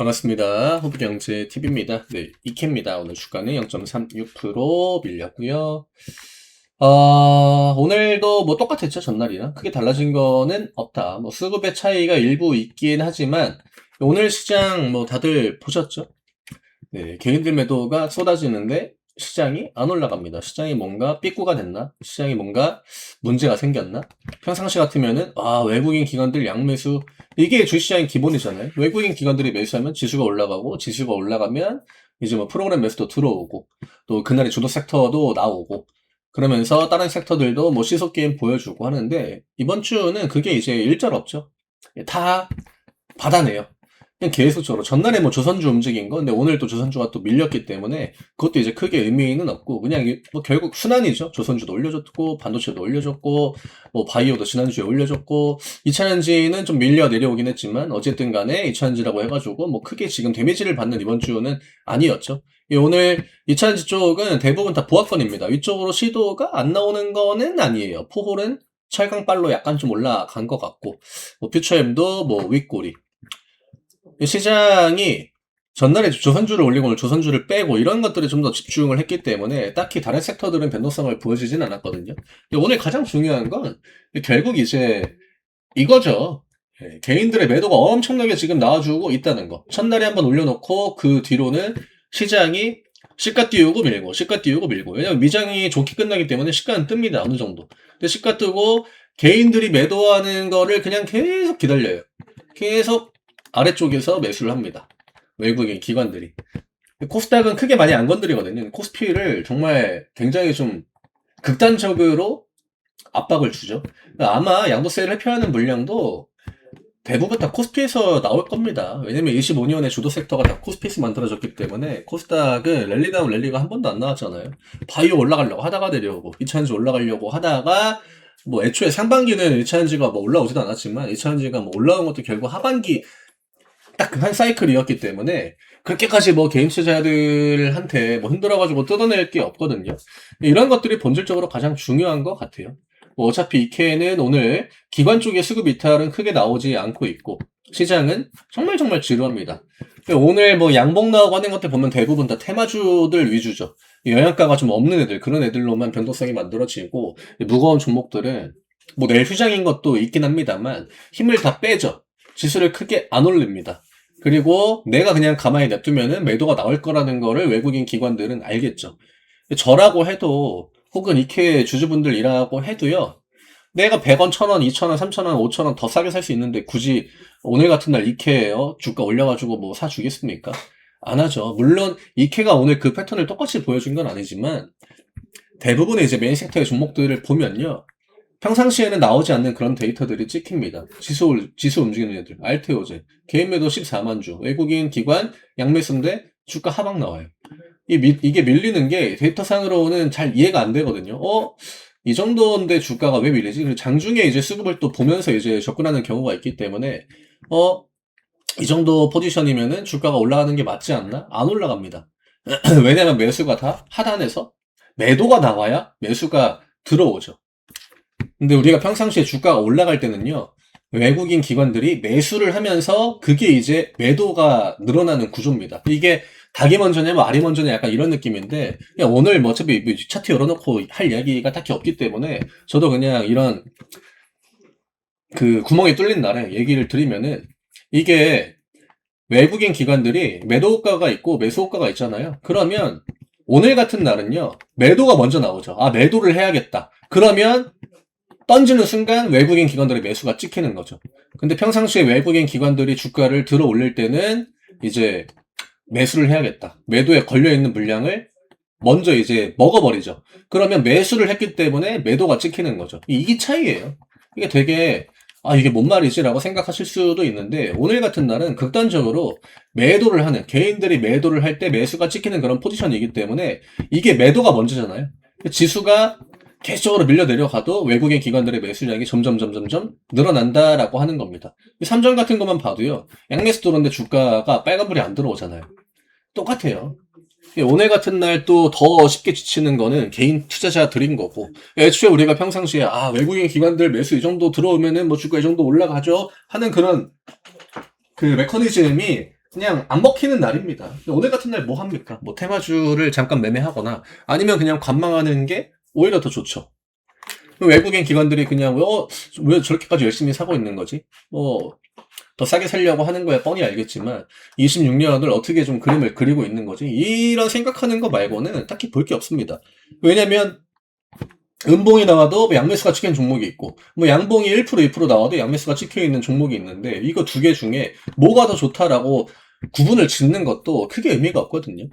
반갑습니다. 호브경제TV입니다. 네, 이케입니다. 오늘 주가는 0.36% 밀렸고요. 오늘도 뭐 똑같았죠, 전날이랑. 크게 달라진 거는 없다. 뭐 수급의 차이가 일부 있긴 하지만, 오늘 시장 뭐 다들 보셨죠? 네, 개인들 매도가 쏟아지는데 시장이 안 올라갑니다. 시장이 뭔가 삐꾸가 됐나? 시장이 뭔가 문제가 생겼나? 평상시 같으면은 외국인 기관들 양매수, 이게 주식시장의 기본이잖아요. 외국인 기관들이 매수하면 지수가 올라가고, 지수가 올라가면 이제 뭐 프로그램 매수도 들어오고, 또 그날의 주도 섹터도 나오고, 그러면서 다른 섹터들도 뭐 시속 게임 보여주고 하는데, 이번 주는 그게 이제 일절 없죠. 다 받아내요. 그냥 계속적으로 전날에 뭐 조선주 움직인 거, 근데 오늘 또 조선주가 또 밀렸기 때문에 그것도 이제 크게 의미는 없고, 그냥 뭐 결국 순환이죠. 조선주도 올려줬고, 반도체도 올려줬고, 뭐 바이오도 지난주에 올려줬고, 이차전지는 좀 밀려 내려오긴 했지만 어쨌든 간에 이차전지라고 해가지고 뭐 크게 지금 데미지를 받는 이번 주는 아니었죠. 오늘 이차전지 쪽은 대부분 다 보합권입니다. 위쪽으로 시도가 안 나오는 거는 아니에요. 포홀은 철강빨로 약간 좀 올라간 것 같고, 뭐 퓨처엠도 뭐 윗꼬리. 시장이 전날에 조선주를 올리고 오늘 조선주를 빼고 이런 것들에 좀 더 집중을 했기 때문에 딱히 다른 섹터들은 변동성을 보여주진 않았거든요. 근데 오늘 가장 중요한 건 결국 이제 이거죠. 개인들의 매도가 엄청나게 지금 나와주고 있다는 거. 첫날에 한번 올려놓고 그 뒤로는 시장이 시가 띄우고 밀고 시가 띄우고 밀고, 왜냐면 미장이 좋게 끝나기 때문에 시가는 뜹니다. 어느 정도. 근데 시가 뜨고 개인들이 매도하는 거를 그냥 계속 기다려요. 계속 아래쪽에서 매수를 합니다. 외국인 기관들이. 코스닥은 크게 많이 안 건드리거든요. 코스피를 정말 굉장히 좀 극단적으로 압박을 주죠. 아마 양도세를 회피하는 물량도 대부분 다 코스피에서 나올 겁니다. 왜냐면 25년의 주도 섹터가 다 코스피에서 만들어졌기 때문에. 코스닥은 랠리다운 랠리가 한 번도 안 나왔잖아요. 바이오 올라가려고 하다가 내려오고, 2차전지 올라가려고 하다가, 뭐 애초에 상반기는 2차전지가 뭐 올라오지도 않았지만 2차전지가 뭐 올라온 것도 결국 하반기 딱 그 한 사이클이었기 때문에 그렇게까지 뭐 개인 투자자들한테 뭐 흔들어가지고 뜯어낼 게 없거든요. 이런 것들이 본질적으로 가장 중요한 것 같아요. 뭐 어차피 이케는 오늘 기관 쪽의 수급 이탈은 크게 나오지 않고 있고, 시장은 정말 지루합니다. 오늘 뭐 양봉 나오고 하는 것들 보면 대부분 다 테마주들 위주죠. 영양가가 좀 없는 애들, 그런 애들로만 변동성이 만들어지고, 무거운 종목들은 뭐 내일 휴장인 것도 있긴 합니다만 힘을 다 빼죠. 지수를 크게 안 올립니다. 그리고 내가 그냥 가만히 냅두면은 매도가 나올 거라는 거를 외국인 기관들은 알겠죠. 저라고 해도, 혹은 이케 주주분들이라고 해도요, 내가 100원, 1000원, 2000원, 3000원, 5000원 더 싸게 살 수 있는데 굳이 오늘 같은 날 이케 주가 올려가지고 뭐 사주겠습니까? 안 하죠. 물론 이케가 오늘 그 패턴을 똑같이 보여준 건 아니지만 대부분의 이제 메인 섹터의 종목들을 보면요, 평상시에는 나오지 않는 그런 데이터들이 찍힙니다. 지수 움직이는 애들. 알테오제. 개인 매도 14만 주. 외국인 기관 양매수인데 주가 하방 나와요. 이게 밀리는 게 데이터상으로는 잘 이해가 안 되거든요. 이 정도인데 주가가 왜 밀리지? 그리고 장중에 이제 수급을 또 보면서 이제 접근하는 경우가 있기 때문에, 이 정도 포지션이면은 주가가 올라가는 게 맞지 않나? 안 올라갑니다. 왜냐면 매수가 다 하단에서 매도가 나와야 매수가 들어오죠. 근데 우리가 평상시에 주가가 올라갈 때는요, 외국인 기관들이 매수를 하면서 그게 이제 매도가 늘어나는 구조입니다. 이게 닭이 먼저냐, 뭐 알이 먼저냐, 약간 이런 느낌인데, 그냥 오늘 뭐 어차피 차트 열어놓고 할 이야기가 딱히 없기 때문에, 저도 그냥 이런 그 구멍이 뚫린 날에 얘기를 드리면은, 이게 외국인 기관들이 매도 효과가 있고 매수 효과가 있잖아요. 그러면 오늘 같은 날은요, 매도가 먼저 나오죠. 매도를 해야겠다. 그러면 던지는 순간 외국인 기관들의 매수가 찍히는 거죠. 근데 평상시에 외국인 기관들이 주가를 들어 올릴 때는 이제 매수를 해야겠다. 매도에 걸려있는 물량을 먼저 이제 먹어버리죠. 그러면 매수를 했기 때문에 매도가 찍히는 거죠. 이게 차이예요. 이게 되게, 이게 뭔 말이지? 라고 생각하실 수도 있는데, 오늘 같은 날은 극단적으로 매도를 하는, 개인들이 매도를 할 때 매수가 찍히는 그런 포지션이기 때문에, 이게 매도가 먼저잖아요. 지수가 계속적으로 밀려 내려가도 외국인 기관들의 매수량이 점점 늘어난다라고 하는 겁니다. 삼전 같은 것만 봐도요, 양매수 들어오는데 주가가 빨간불이 안 들어오잖아요. 똑같아요. 오늘 같은 날 또 더 쉽게 지치는 거는 개인 투자자들인 거고, 애초에 우리가 평상시에 외국인 기관들 매수 이 정도 들어오면은 뭐 주가 이 정도 올라가죠 하는 그런 그 메커니즘이 그냥 안 먹히는 날입니다. 오늘 같은 날 뭐 합니까? 뭐 테마주를 잠깐 매매하거나 아니면 그냥 관망하는 게 오히려 더 좋죠. 외국인 기관들이 그냥 왜 저렇게까지 열심히 사고 있는 거지? 뭐 더 싸게 살려고 하는 거야 뻔히 알겠지만 26년을 어떻게 좀 그림을 그리고 있는 거지? 이런 생각하는 거 말고는 딱히 볼 게 없습니다. 왜냐면 음봉이 나와도 뭐 양매수가 찍힌 종목이 있고 뭐 양봉이 1% 2% 나와도 양매수가 찍혀 있는 종목이 있는데 이거 두 개 중에 뭐가 더 좋다라고 구분을 짓는 것도 크게 의미가 없거든요.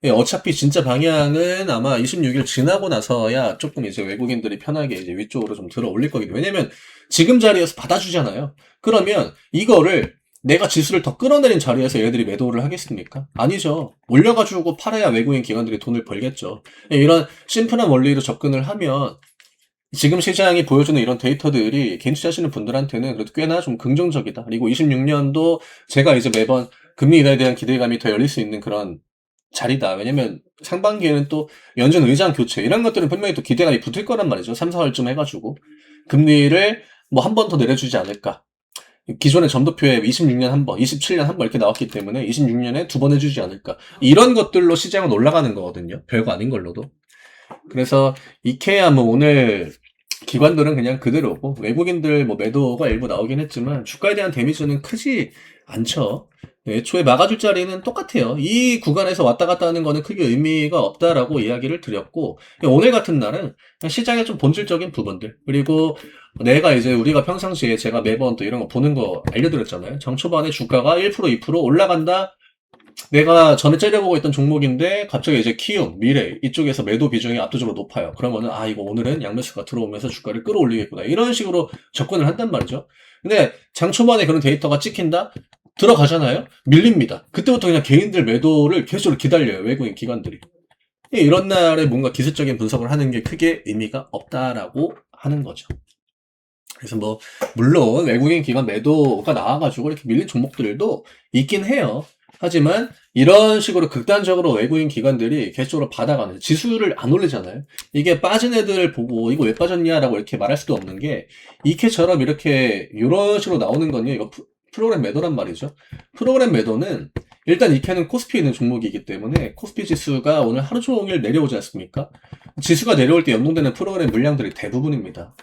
예, 어차피 진짜 방향은 아마 26일 지나고 나서야 조금 이제 외국인들이 편하게 이제 위쪽으로 좀 들어 올릴 거거든요. 왜냐면 지금 자리에서 받아주잖아요. 그러면 이거를 내가 지수를 더 끌어내린 자리에서 얘들이 매도를 하겠습니까? 아니죠. 올려가지고 팔아야 외국인 기관들이 돈을 벌겠죠. 예, 이런 심플한 원리로 접근을 하면 지금 시장이 보여주는 이런 데이터들이 개인 투자하시는 분들한테는 그래도 꽤나 좀 긍정적이다. 그리고 26년도 제가 이제 매번 금리 인하에 대한 기대감이 더 열릴 수 있는 그런 자리다. 왜냐면 상반기에는 또 연준 의장 교체 이런 것들은 분명히 또 기대감이 붙을 거란 말이죠. 3, 4월쯤 해가지고 금리를 뭐 한 번 더 내려주지 않을까. 기존의 점도표에 26년 한 번, 27년 한 번 이렇게 나왔기 때문에 26년에 두 번 해주지 않을까. 이런 것들로 시장은 올라가는 거거든요. 별거 아닌 걸로도. 그래서 이케아 뭐 오늘 기관들은 그냥 그대로고 외국인들 뭐 매도가 일부 나오긴 했지만 주가에 대한 데미지는 크지 않죠. 애초에 막아줄 자리는 똑같아요. 이 구간에서 왔다 갔다 하는 거는 크게 의미가 없다라고 이야기를 드렸고 오늘 같은 날은 시장의 좀 본질적인 부분들 그리고 내가 이제 우리가 평상시에 제가 매번 또 이런 거 보는 거 알려드렸잖아요. 장 초반에 주가가 1% 2% 올라간다. 내가 전에 째려보고 있던 종목인데 갑자기 이제 키움, 미래 이쪽에서 매도 비중이 압도적으로 높아요. 그러면은 이거 오늘은 양매수가 들어오면서 주가를 끌어올리겠구나. 이런 식으로 접근을 한단 말이죠. 근데 장 초반에 그런 데이터가 찍힌다? 들어가잖아요? 밀립니다. 그때부터 그냥 개인들 매도를 계속 기다려요. 외국인 기관들이. 이런 날에 뭔가 기술적인 분석을 하는 게 크게 의미가 없다라고 하는 거죠. 그래서 뭐 물론 외국인 기관 매도가 나와가지고 이렇게 밀린 종목들도 있긴 해요. 하지만 이런 식으로 극단적으로 외국인 기관들이 계속적으로 받아가는 지수를 안 올리잖아요. 이게 빠진 애들 보고 이거 왜 빠졌냐라고 이렇게 말할 수도 없는 게 이케처럼 이렇게 이런 식으로 나오는 건요. 이거 프로그램 매도란 말이죠. 프로그램 매도는 일단 이케는 코스피에 있는 종목이기 때문에 코스피 지수가 오늘 하루 종일 내려오지 않습니까? 지수가 내려올 때 연동되는 프로그램 물량들이 대부분입니다.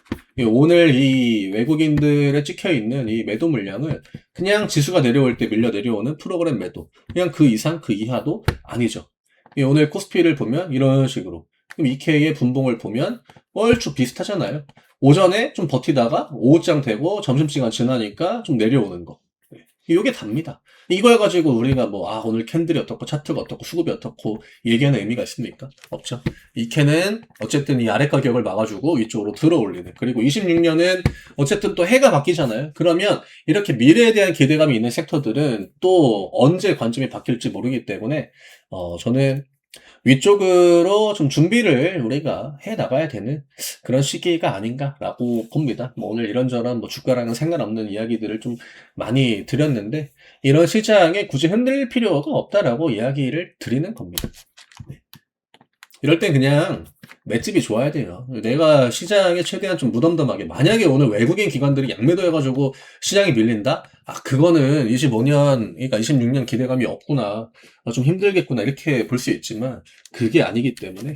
오늘 이 외국인들에 찍혀있는 이 매도 물량은 그냥 지수가 내려올 때 밀려 내려오는 프로그램 매도. 그냥 그 이상, 그 이하도 아니죠. 오늘 코스피를 보면 이런 식으로. 그럼 이케의 분봉을 보면 얼추 비슷하잖아요. 오전에 좀 버티다가 오후장 되고 점심시간 지나니까 좀 내려오는 거. 이게 답니다. 이걸 가지고 우리가 오늘 캔들이 어떻고 차트가 어떻고 수급이 어떻고 얘기하는 의미가 있습니까? 없죠. 이 캔은 어쨌든 이 아래 가격을 막아주고 위쪽으로 들어 올리는. 그리고 26년은 어쨌든 또 해가 바뀌잖아요. 그러면 이렇게 미래에 대한 기대감이 있는 섹터들은 또 언제 관점이 바뀔지 모르기 때문에 저는 위쪽으로 좀 준비를 우리가 해 나가야 되는 그런 시기가 아닌가라고 봅니다. 오늘 이런저런 주가랑은 상관없는 이야기들을 좀 많이 드렸는데 이런 시장에 굳이 흔들릴 필요가 없다라고 이야기를 드리는 겁니다. 이럴 땐 그냥 맷집이 좋아야 돼요. 내가 시장에 최대한 좀 무덤덤하게 만약에 오늘 외국인 기관들이 양매도 해가지고 시장이 밀린다? 그거는 25년 그러니까 26년 기대감이 없구나, 좀 힘들겠구나 이렇게 볼 수 있지만 그게 아니기 때문에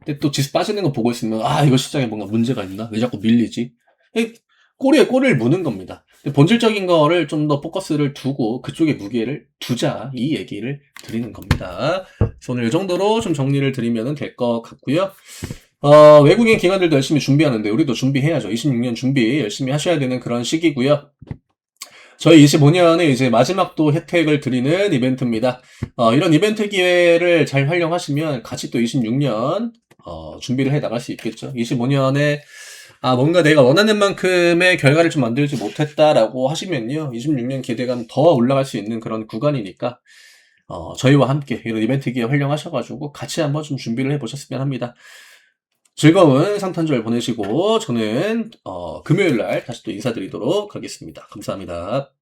근데 또 지수 빠지는 거 보고 있으면 이거 시장에 뭔가 문제가 있나? 왜 자꾸 밀리지? 꼬리에 꼬리를 무는 겁니다. 본질적인 거를 좀 더 포커스를 두고 그쪽에 무게를 두자, 이 얘기를 드리는 겁니다. 그래서 오늘 이 정도로 좀 정리를 드리면 될 것 같고요. 외국인 기관들도 열심히 준비하는데 우리도 준비해야죠. 26년 준비 열심히 하셔야 되는 그런 시기고요. 저희 25년에 이제 마지막 또 혜택을 드리는 이벤트입니다. 이런 이벤트 기회를 잘 활용하시면 같이 또 26년 준비를 해 나갈 수 있겠죠. 25년에 뭔가 내가 원하는 만큼의 결과를 좀 만들지 못했다라고 하시면요. 26년 기대감 더 올라갈 수 있는 그런 구간이니까 저희와 함께 이런 이벤트 기회 활용하셔가지고 같이 한번 좀 준비를 해보셨으면 합니다. 즐거운 상탄절 보내시고 저는 금요일날 다시 또 인사드리도록 하겠습니다. 감사합니다.